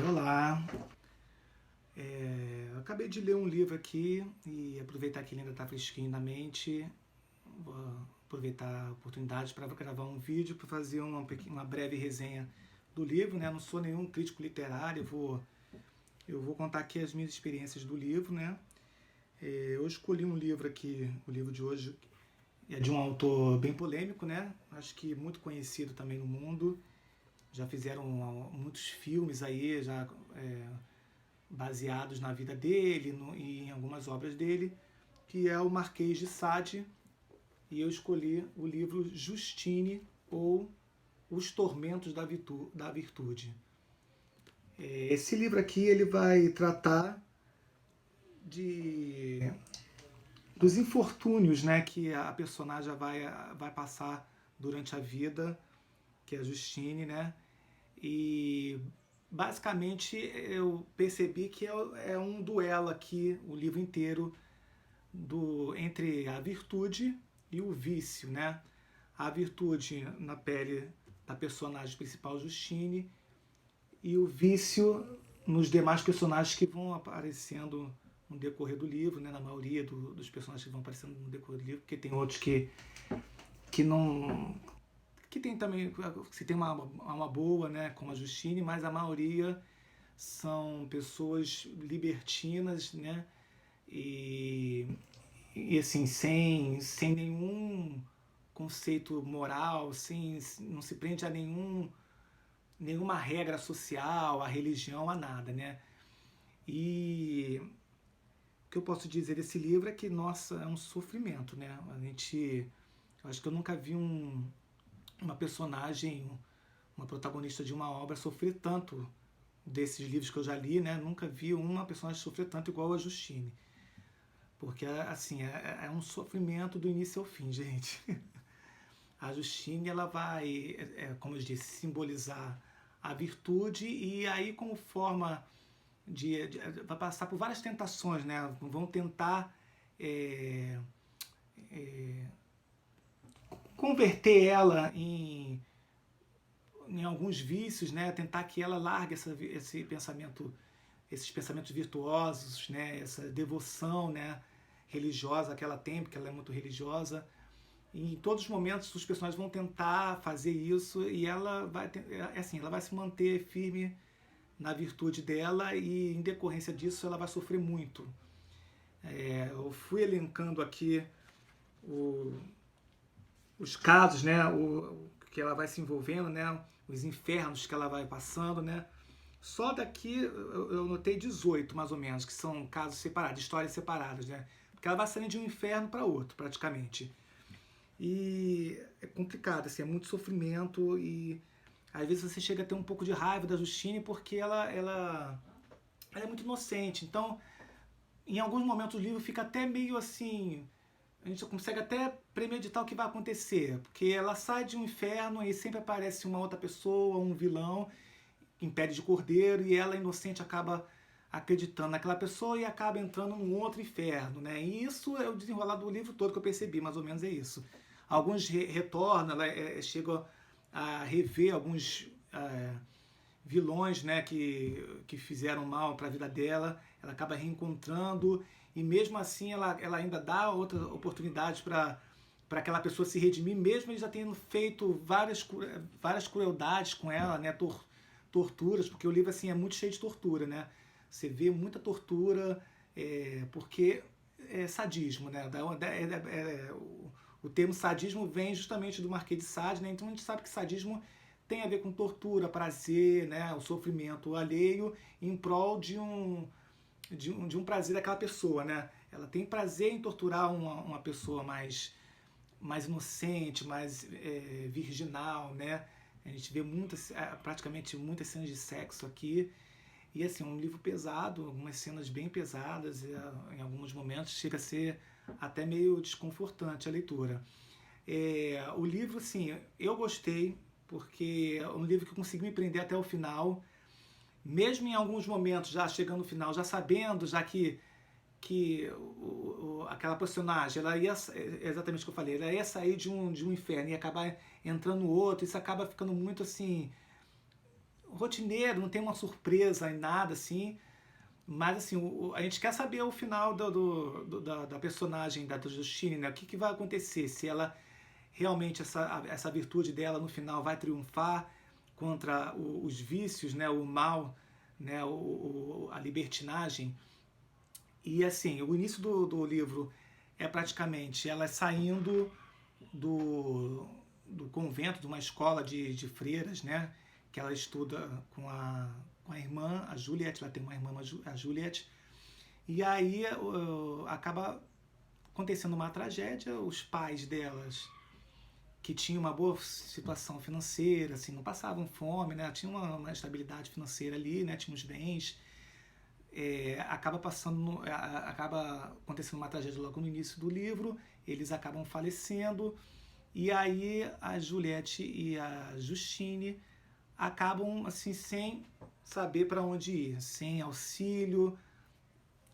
Olá, eu acabei de ler um livro aqui e aproveitar que ele ainda está fresquinho na mente, vou aproveitar a oportunidade para gravar um vídeo para fazer uma breve resenha do livro, né? Não sou nenhum crítico literário, eu vou contar aqui as minhas experiências do livro, né? Eu escolhi um livro aqui, o livro de hoje é de um autor bem polêmico, né? Acho que muito conhecido também no mundo, já fizeram muitos filmes aí, já baseados na vida dele e em algumas obras dele, que é o Marquês de Sade, e eu escolhi o livro Justine, ou Os Tormentos da Virtude. Esse livro aqui ele vai tratar de dos infortúnios, né, que a personagem vai passar durante a vida, que é a Justine, né? E basicamente eu percebi que é um duelo aqui, o livro inteiro, entre a virtude e o vício, né? A virtude na pele da personagem principal, Justine, e o vício nos demais personagens que vão aparecendo no decorrer do livro, né? Na maioria dos personagens que vão aparecendo no decorrer do livro, porque tem outros que não que tem também, se tem uma boa, né, como a Justine, mas a maioria são pessoas libertinas, né, e, e assim, sem nenhum conceito moral, não se prende a nenhuma regra social, a religião, a nada, né. E o que eu posso dizer desse livro é que, nossa, é um sofrimento, né, acho que eu nunca vi uma personagem, uma protagonista de uma obra sofrer tanto desses livros que eu já li, né? Nunca vi uma personagem sofrer tanto igual a Justine. Porque, assim, é um sofrimento do início ao fim, gente. A Justine, ela vai, como eu disse, simbolizar a virtude e aí como forma vai passar por várias tentações, né? Vão tentar é, converter ela em alguns vícios, né? Tentar que ela largue esses pensamentos virtuosos, né? Essa devoção, né? Religiosa que ela tem, porque ela é muito religiosa. E em todos os momentos os personagens vão tentar fazer isso e ela vai se manter firme na virtude dela e em decorrência disso ela vai sofrer muito. Eu fui elencando aqui o, os casos, né, que ela vai se envolvendo, né, os infernos que ela vai passando, né. Só daqui eu notei 18, mais ou menos, que são casos separados, histórias separadas, né. Porque ela vai saindo de um inferno para outro, praticamente. E é complicado, assim, é muito sofrimento e às vezes você chega a ter um pouco de raiva da Justine porque ela é muito inocente. Então, em alguns momentos o livro fica até meio assim, a gente consegue até premeditar o que vai acontecer, porque ela sai de um inferno e sempre aparece uma outra pessoa, um vilão, em pele de cordeiro, e ela, inocente, acaba acreditando naquela pessoa e acaba entrando num outro inferno, né? E isso é o desenrolar do livro todo que eu percebi, mais ou menos é isso. Alguns retornam, ela chega a rever alguns vilões, né, que fizeram mal para a vida dela, ela acaba reencontrando e mesmo assim ela ainda dá outras oportunidades para aquela pessoa se redimir, mesmo ele já tendo feito várias crueldades com ela, né, torturas, porque o livro assim é muito cheio de tortura, né? Você vê muita tortura, porque é sadismo, né? O termo sadismo vem justamente do Marquês de Sade, né? Então a gente sabe que sadismo tem a ver com tortura, prazer, né? O sofrimento alheio em prol de um prazer daquela pessoa, né? Ela tem prazer em torturar uma pessoa mais inocente, mais virginal, né? A gente vê praticamente muitas cenas de sexo aqui. E assim, um livro pesado, algumas cenas bem pesadas, em alguns momentos chega a ser até meio desconfortante a leitura. O livro, assim, eu gostei, porque é um livro que conseguiu me prender até o final, mesmo em alguns momentos, já chegando no final, já sabendo, já que aquela personagem, ela ia, exatamente o que eu falei, ela ia sair de um inferno e acabar entrando no outro, isso acaba ficando muito assim, rotineiro, não tem uma surpresa em nada, assim. Mas, assim, a gente quer saber o final da personagem da Justine, né? O que vai acontecer, se ela realmente, essa virtude dela no final vai triunfar contra os vícios, né? O mal, né? A libertinagem. E, assim, o início do livro é praticamente ela saindo do, do convento, de uma escola de freiras, né? Que ela estuda com a irmã, a Juliette, ela tem uma irmã, a Juliette, e aí acaba acontecendo uma tragédia, os pais delas, que tinham uma boa situação financeira, assim, não passavam fome, né? Tinha uma estabilidade financeira ali, né? Tinha uns bens, acaba acontecendo uma tragédia logo no início do livro, eles acabam falecendo, e aí a Juliette e a Justine acabam assim sem saber para onde ir, sem auxílio,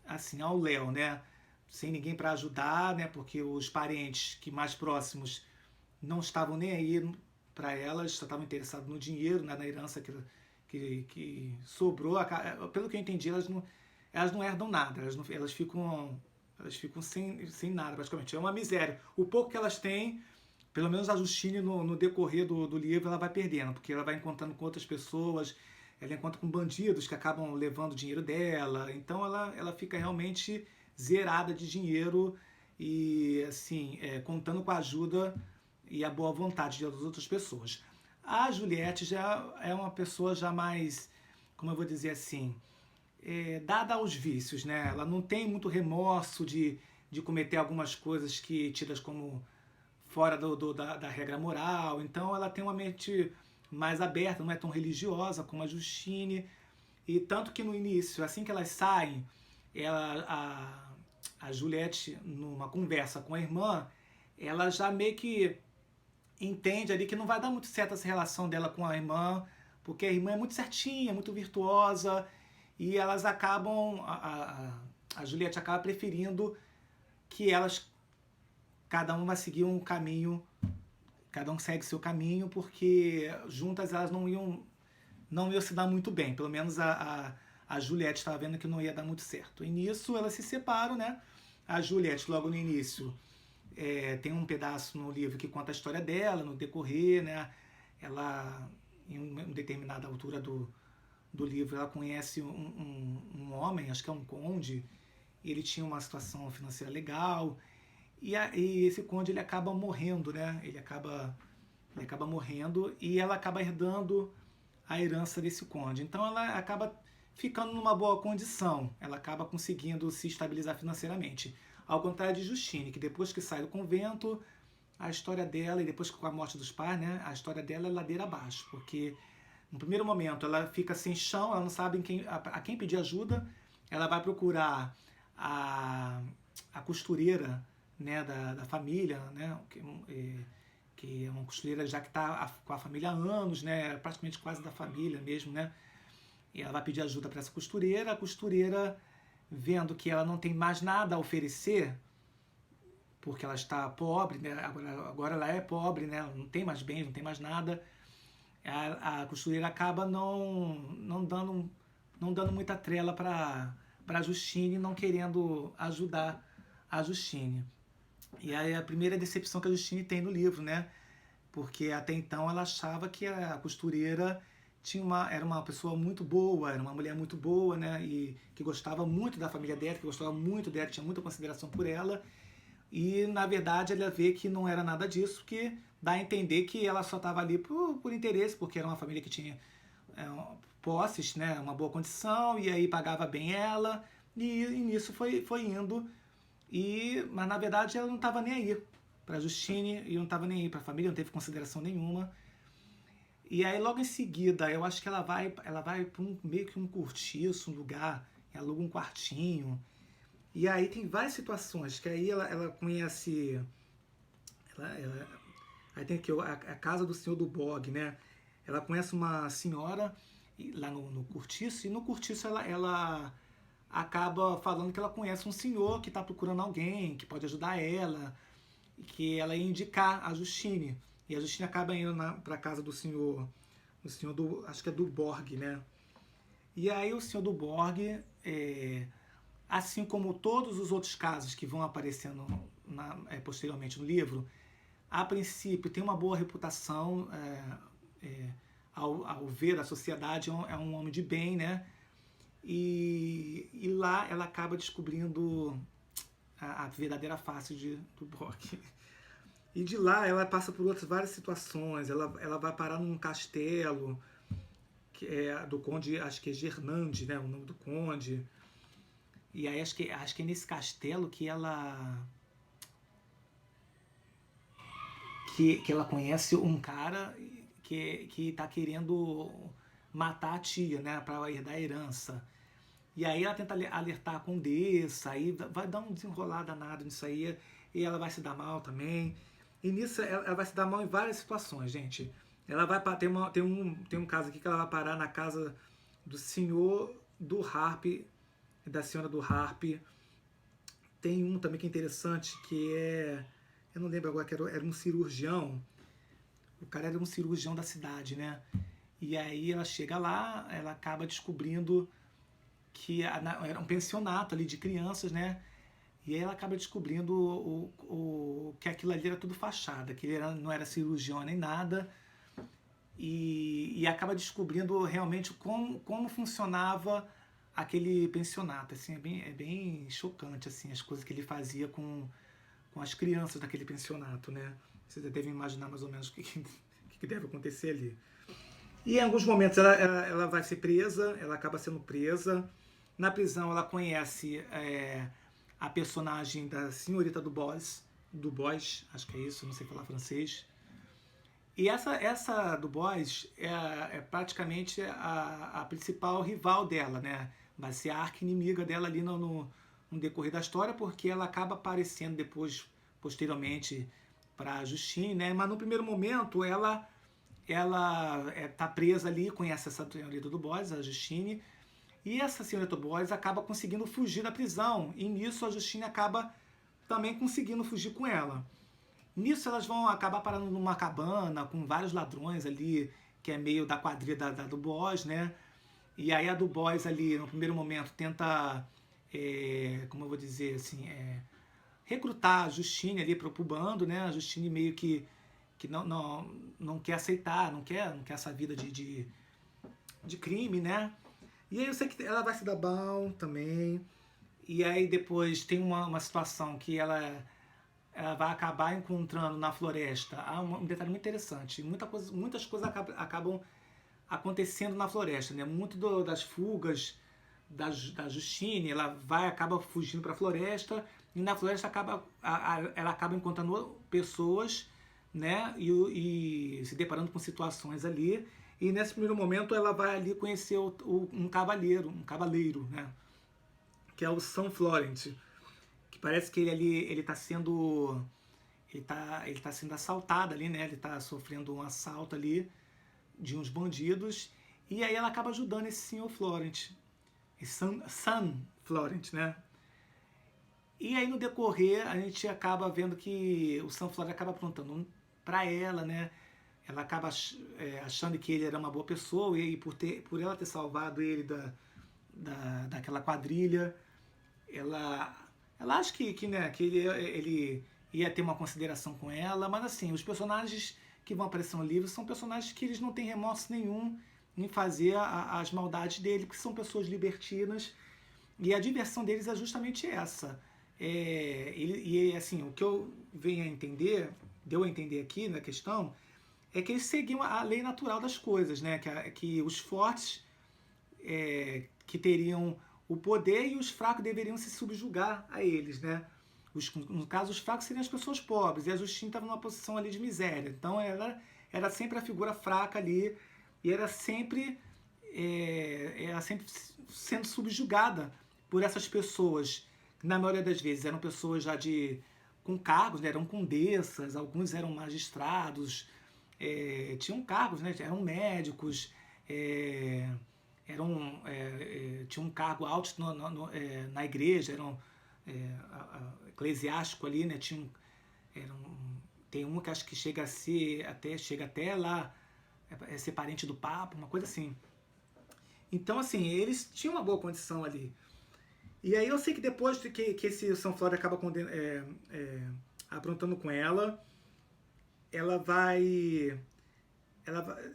assim, ao léu, né? Sem ninguém para ajudar, né? Porque os parentes que mais próximos não estavam nem aí para elas, só estavam interessados no dinheiro, né? Na herança que sobrou. Pelo que eu entendi, elas não herdam nada, elas ficam sem nada praticamente. É uma miséria. O pouco que elas têm, pelo menos a Justine no decorrer do livro, ela vai perdendo, porque ela vai encontrando com outras pessoas, ela encontra com bandidos que acabam levando o dinheiro dela, então ela fica realmente zerada de dinheiro e, assim, contando com a ajuda e a boa vontade das outras pessoas. A Juliette já é uma pessoa já mais, como eu vou dizer assim, dada aos vícios, né? Ela não tem muito remorso de cometer algumas coisas que tidas como fora da regra moral, então ela tem uma mente mais aberta, não é tão religiosa como a Justine, e tanto que no início, assim que elas saem, a Juliette, numa conversa com a irmã, ela já meio que entende ali que não vai dar muito certo essa relação dela com a irmã, porque a irmã é muito certinha, muito virtuosa, e elas acabam, a Juliette acaba preferindo que elas, cada um vai seguir um caminho, cada um segue seu caminho, porque juntas elas não iam se dar muito bem. Pelo menos a Juliette estava vendo que não ia dar muito certo. E nisso elas se separam, né? A Juliette, logo no início, tem um pedaço no livro que conta a história dela, no decorrer, né? Ela, em uma determinada altura do livro, ela conhece um homem, acho que é um conde, ele tinha uma situação financeira legal, e esse conde ele acaba morrendo, né? Ele acaba morrendo e ela acaba herdando a herança desse conde. Então ela acaba ficando numa boa condição, ela acaba conseguindo se estabilizar financeiramente. Ao contrário de Justine, que depois que sai do convento, a história dela, e depois com a morte dos pais, né, a história dela é ladeira abaixo, porque no primeiro momento ela fica sem chão, ela não sabe a quem pedir ajuda, ela vai procurar a costureira, né, da família, né, que é uma costureira já que está com a família há anos, né, praticamente quase da família mesmo, né, e ela vai pedir ajuda para essa costureira, a costureira, vendo que ela não tem mais nada a oferecer, porque ela está pobre, né, agora ela é pobre, né, não tem mais bens, não tem mais nada, a costureira acaba não dando muita trela para a Justine, não querendo ajudar a Justine. E aí a primeira decepção que a Justine tem no livro, né? Porque até então ela achava que a costureira era uma pessoa muito boa, era uma mulher muito boa, né? E que gostava muito da família dela, que gostava muito dela, que tinha muita consideração por ela. E na verdade ela vê que não era nada disso, que dá a entender que ela só estava ali por interesse, porque era uma família que tinha posses, né? Uma boa condição, e aí pagava bem ela, e nisso foi indo. Mas na verdade ela não estava nem aí para a Justine e não estava nem aí para a família, não teve consideração nenhuma. E aí logo em seguida eu acho que ela vai para meio que um cortiço, um lugar, aluga um quartinho. E aí tem várias situações que aí ela conhece. Aí tem aqui a casa do senhor do Bog, né? Ela conhece uma senhora lá no cortiço, e no cortiço ela acaba falando que ela conhece um senhor que está procurando alguém que pode ajudar ela, que ela ia indicar a Justine. E a Justine acaba indo para a casa do senhor o senhor do, acho que é do Borg, né? E aí o senhor do Borg, assim como todos os outros casos que vão aparecendo posteriormente no livro, a princípio tem uma boa reputação, ao ver a sociedade, é um homem de bem, né? E lá ela acaba descobrindo a verdadeira face do Borg. E de lá ela passa por outras várias situações. Ela vai parar num castelo que é do conde, acho que é Gernande, né? O nome do conde. E aí acho que é nesse castelo que ela conhece um cara que tá querendo matar a tia, né? Para herdar a herança. E aí ela tenta alertar a condessa, aí vai dar um desenrolar danado nisso aí, e ela vai se dar mal também. E nisso ela vai se dar mal em várias situações, gente. Ela vai tem um caso aqui que ela vai parar na casa do senhor do Harp, da senhora do Harp. Tem um também que é interessante, que eu não lembro agora, que era um cirurgião. O cara era um cirurgião da cidade, né? E aí ela chega lá, ela acaba descobrindo que era um pensionato ali de crianças, né? E aí ela acaba descobrindo que aquilo ali era tudo fachada, que ele não era cirurgião nem nada, e acaba descobrindo realmente como funcionava aquele pensionato. Assim, é bem chocante assim, as coisas que ele fazia com as crianças daquele pensionato, né? Vocês já devem imaginar mais ou menos o que deve acontecer ali. E em alguns momentos ela vai ser presa, ela acaba sendo presa. Na prisão ela conhece a personagem da senhorita do Bois, acho que é isso, não sei falar francês. E essa do Bois é praticamente a principal rival dela, né? Vai ser a arqui-inimiga dela ali no decorrer da história, porque ela acaba aparecendo depois, posteriormente, para a Justine, né? Mas no primeiro momento ela tá presa ali, conhece essa senhorita do Bois, a Justine, e essa senhorita do Bois acaba conseguindo fugir da prisão, e nisso a Justine acaba também conseguindo fugir com ela. Nisso elas vão acabar parando numa cabana com vários ladrões ali, que é meio da quadrilha da do Bois, né? E aí a do Bois ali, no primeiro momento, tenta, como eu vou dizer assim, recrutar a Justine ali para o bando, né? A Justine meio que não quer aceitar, não quer essa vida de crime, né? E aí eu sei que ela vai se dar mal também. E aí depois tem uma situação que ela vai acabar encontrando na floresta um detalhe muito interessante. Muitas coisas acabam acontecendo na floresta, né? Muito das fugas da Justine, ela acaba fugindo para a floresta, e na floresta ela acaba encontrando pessoas, né? E se deparando com situações ali. E nesse primeiro momento ela vai ali conhecer um cavaleiro, né? Que é o São Florent, que parece que ele está sendo assaltado ali, né? Ele está sofrendo um assalto ali de uns bandidos, e aí ela acaba ajudando esse senhor Florent, San Florent, né? E aí no decorrer a gente acaba vendo que o San Florent acaba aprontando para ela, né? Ela acaba achando que ele era uma boa pessoa, e por ela ter salvado ele daquela quadrilha, ela acha né, que ele ia ter uma consideração com ela, mas assim, os personagens que vão aparecer no livro são personagens que eles não têm remorso nenhum em fazer as maldades dele, porque são pessoas libertinas, e a diversão deles é justamente essa. Assim, o que eu deu a entender aqui na questão, é que eles seguiam a lei natural das coisas, né? Que os fortes que teriam o poder, e os fracos deveriam se subjugar a eles, né? No caso, os fracos seriam as pessoas pobres, e a Justine estava numa posição ali de miséria. Então ela era sempre a figura fraca ali, e era sempre sendo subjugada por essas pessoas, que na maioria das vezes eram pessoas já com cargos, né? Eram condessas, alguns eram magistrados, tinham cargos, né? Eram médicos, tinham um cargo alto na igreja, eram eclesiástico ali, né? Tem um que acho que chega até lá ser parente do Papa, uma coisa assim. Então, assim, eles tinham uma boa condição ali. E aí eu sei que depois que esse São Flora acaba aprontando com ela, ela vai, ela vai.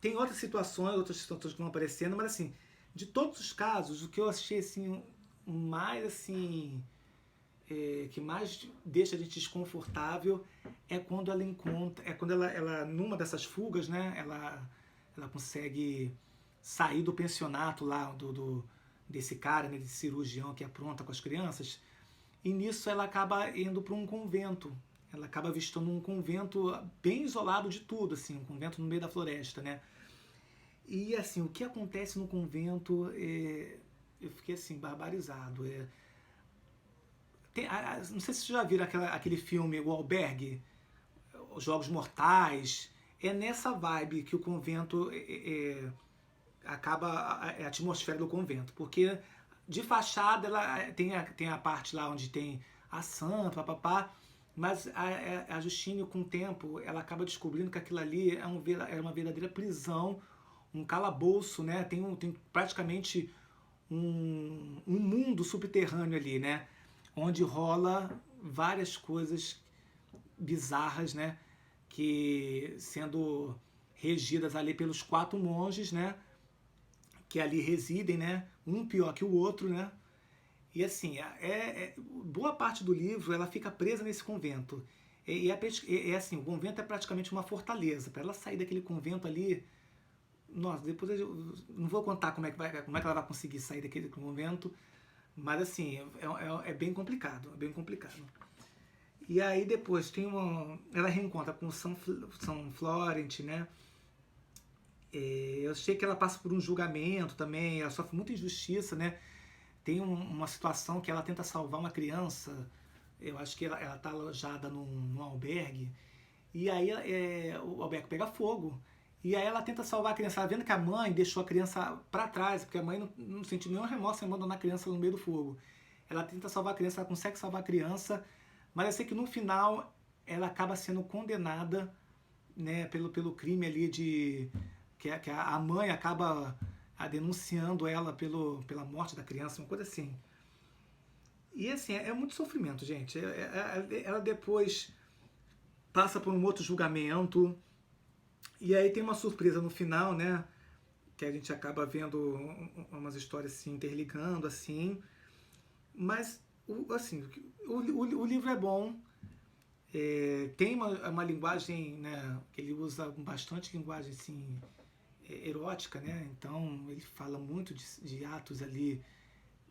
Tem outras situações que vão aparecendo, mas assim, de todos os casos, o que eu achei assim, mais assim. Que mais deixa a gente desconfortável é quando ela encontra. É quando ela numa dessas fugas, né? Ela consegue sair do pensionato lá desse cara, né, desse cirurgião que apronta com as crianças, e nisso ela acaba indo para um convento. Ela acaba visitando um convento bem isolado de tudo, assim, um convento no meio da floresta, né? E assim, o que acontece no convento, eu fiquei assim, barbarizado. Não sei se vocês já viram aquele filme, O Albergue, Os Jogos Mortais. É nessa vibe que o convento acaba a atmosfera do convento, porque de fachada ela tem a parte lá onde tem a santa, papapá, mas a Justine, com o tempo, ela acaba descobrindo que aquilo ali era uma verdadeira prisão, um calabouço, né? Tem praticamente um mundo subterrâneo ali, né? Onde rola várias coisas bizarras, né? Que sendo regidas ali pelos 4 monges, né? Que ali residem, né? Um pior que o outro, né? E assim, boa parte do livro ela fica presa nesse convento. Assim, o convento é praticamente uma fortaleza. Para ela sair daquele convento ali, nossa, depois eu não vou contar como é que ela vai conseguir sair daquele convento, mas assim, é bem complicado, é bem complicado. E aí depois ela reencontra com o São Florent, né? Eu sei que ela passa por um julgamento também, ela sofre muita injustiça, né? Tem uma situação que ela tenta salvar uma criança, eu acho que ela tá alojada num albergue, e aí o albergue pega fogo. E aí ela tenta salvar a criança, ela vendo que a mãe deixou a criança para trás, porque a mãe não sentiu nenhum remorso em abandonar a criança no meio do fogo. Ela tenta salvar a criança, ela consegue salvar a criança, mas eu sei que no final ela acaba sendo condenada, né, pelo crime ali que a mãe acaba denunciando ela pela morte da criança, uma coisa assim. E assim, é muito sofrimento, gente. Ela depois passa por um outro julgamento, e aí tem uma surpresa no final, né? Que a gente acaba vendo umas histórias se interligando, assim. Mas, assim, o livro é bom. Tem uma linguagem, né? Que ele usa bastante linguagem, assim, erótica, né? Então, ele fala muito de atos ali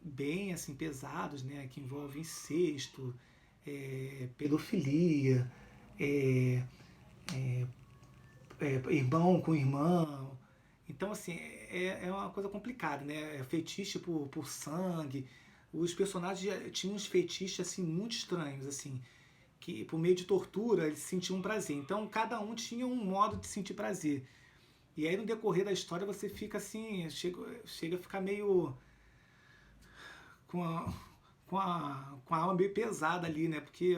bem, assim, pesados, né? Que envolvem incesto, pedofilia, irmão com irmão. Então, assim, é uma coisa complicada, né? É fetiche por sangue. Os personagens tinham uns fetiches, assim, muito estranhos, assim, que por meio de tortura eles sentiam um prazer. Então, cada um tinha um modo de sentir prazer. E aí, no decorrer da história, você fica assim, chega a ficar meio com a alma meio pesada ali, né? Porque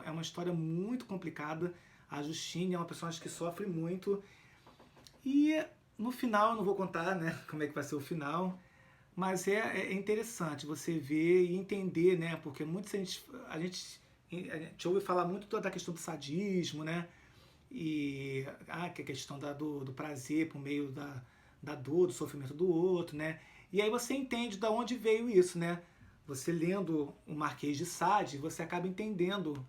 é uma história muito complicada. A Justine é uma personagem que sofre muito. E no final, eu não vou contar, né, como é que vai ser o final, mas é interessante você ver e entender, né? Porque a gente ouve falar muito da questão do sadismo, né? E que é a questão do prazer por meio da dor, do sofrimento do outro, né? E aí você entende de onde veio isso, né? Você lendo o Marquês de Sade, você acaba entendendo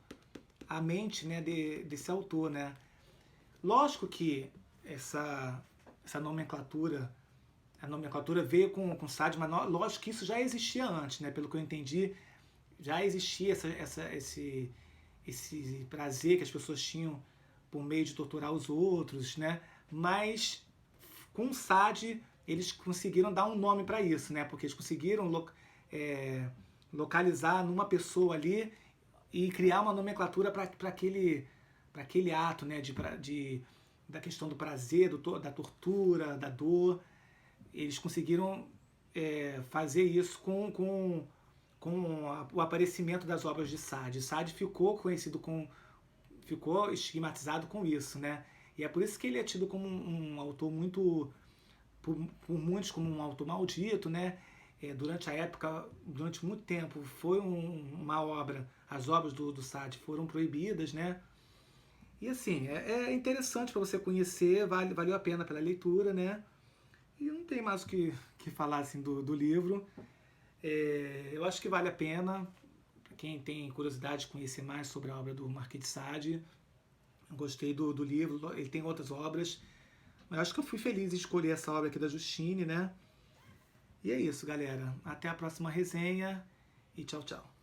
a mente, né, desse autor, né? Lógico que essa nomenclatura, a nomenclatura veio com Sade, mas lógico que isso já existia antes, né? Pelo que eu entendi, já existia esse prazer que as pessoas tinham por meio de torturar os outros, né? Mas com Sade eles conseguiram dar um nome para isso, né? Porque eles conseguiram localizar numa pessoa ali e criar uma nomenclatura para aquele ato, né? Da questão do prazer, da tortura, da dor. Eles conseguiram fazer isso com o aparecimento das obras de Sade. Sade ficou conhecido ficou estigmatizado com isso, né? E é por isso que ele é tido como um autor muito, por muitos como um autor maldito, né? Durante a época, durante muito tempo, foi uma obra, as obras do Sade foram proibidas, né? E assim, é interessante para você conhecer, valeu a pena pela leitura, né? E não tem mais o que falar assim do livro. Eu acho que vale a pena, para quem tem curiosidade de conhecer mais sobre a obra do Marquês de Sade. Eu gostei do livro, ele tem outras obras, mas acho que eu fui feliz em escolher essa obra aqui da Justine, né? E é isso, galera. Até a próxima resenha e tchau, tchau.